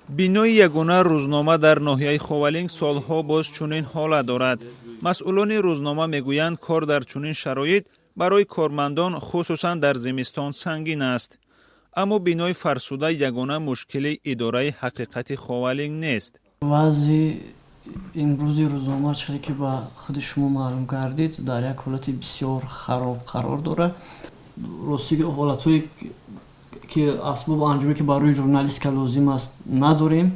бинои ягона рӯзнома дар ноҳияи Ховалинг солҳо боз чунин ҳолат дорад. масъулони рӯзнома мегӯянд кор дар чунин шароит барои кормандон хусусан дар зимистон сангин аст. аммо бинои фарсуда ягона мушкили идораи ҳақиқати Ховалинг нест. вазъи имрӯзи рӯзнома чизе ки ба худи шумо маълум гардид дар як ҳолати бисёр хароб қарор дорад. ростиги ҳолатҳое ки асбоб анҷоме ки барои журналистика лозим аст надорем.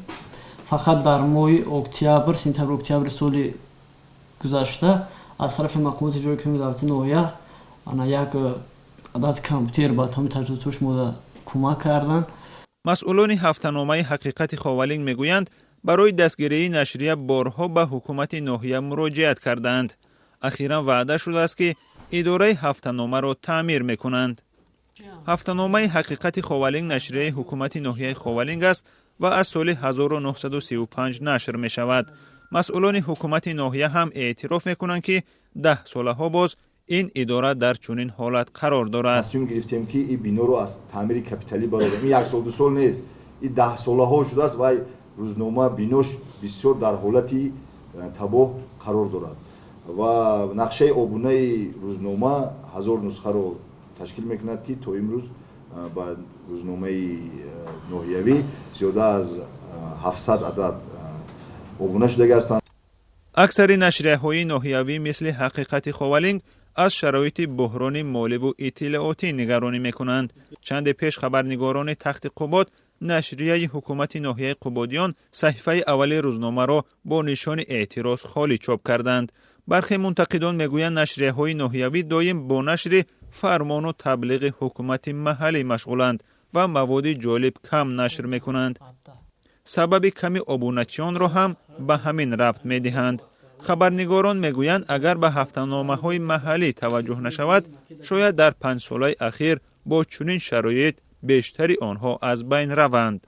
фақат дар моҳи октябр, сентябр октябри соли гузашта аз тарафи мақомоти иҷрои кунунии давлати ноҳия як адад компютер ба тамоми таҷҳизотҳош мода кӯмак карданд. масъулони ҳафтаномаи ҳақиқати Ховалинг мегӯянд барои дастгирии нашрия борҳо ба ҳукумати ноҳия муроҷиат карданд. ахиран ваъда шудааст ки идораи ҳафтаномаро таъмир мекунанд. ҳафтаномаи ҳақиқати Ховалинг нашрияи ҳукумати ноҳияи Ховалинг аст ва аз соли 1935 нашр мешавад. масъулони ҳукумати ноҳия ҳам эътироф мекунанд ки 10 солаҳо боз ин идора дар чунин ҳолат қарор дорад. тасмим гирифтем ки ин биноро аз таъмири капиталӣ бароем. ин 1 сол 2 сол нест. ин 10 солаҳо шудааст ва рӯзнома бинош бисёр дар ҳолати табоҳ қарор дорад. ва нақшаи обунаи рӯзнома 1000 нусхаро ташкил мекунад ки то имрӯз ба рӯзномаи ноҳиявӣ зиёда аз 700 адад обуна шуда ҳастанд. аксари нашрияҳои ноҳиявӣ мисли ҳақиқати Ховалинг аз шароити буҳрони моливу иттилоотӣ нигаронӣ мекунанд. чанде пеш хабарнигорони тахти Қубот нашрияи ҳукумати ноҳияи Қубодиён саҳифаи аввали рӯзномаро бо нишони эътироз холӣ чоп карданд. бархе мунтақидон мегӯянд нашрияҳои ноҳиявӣ доим бо нашри фармону таблиғи ҳукумати маҳаллӣ машғуланд ва маводи ҷолиб кам нашр мекунанд. сабаби ками обуначиёнро ҳам ба ҳамин рабт медиҳанд. хабарнигорон мегӯянд агар ба ҳафтаномаҳои маҳаллӣ таваҷҷӯҳ нашавад, шояд дар 5 солаи ахир бо чунин шароит бештари онҳо аз байн раванд.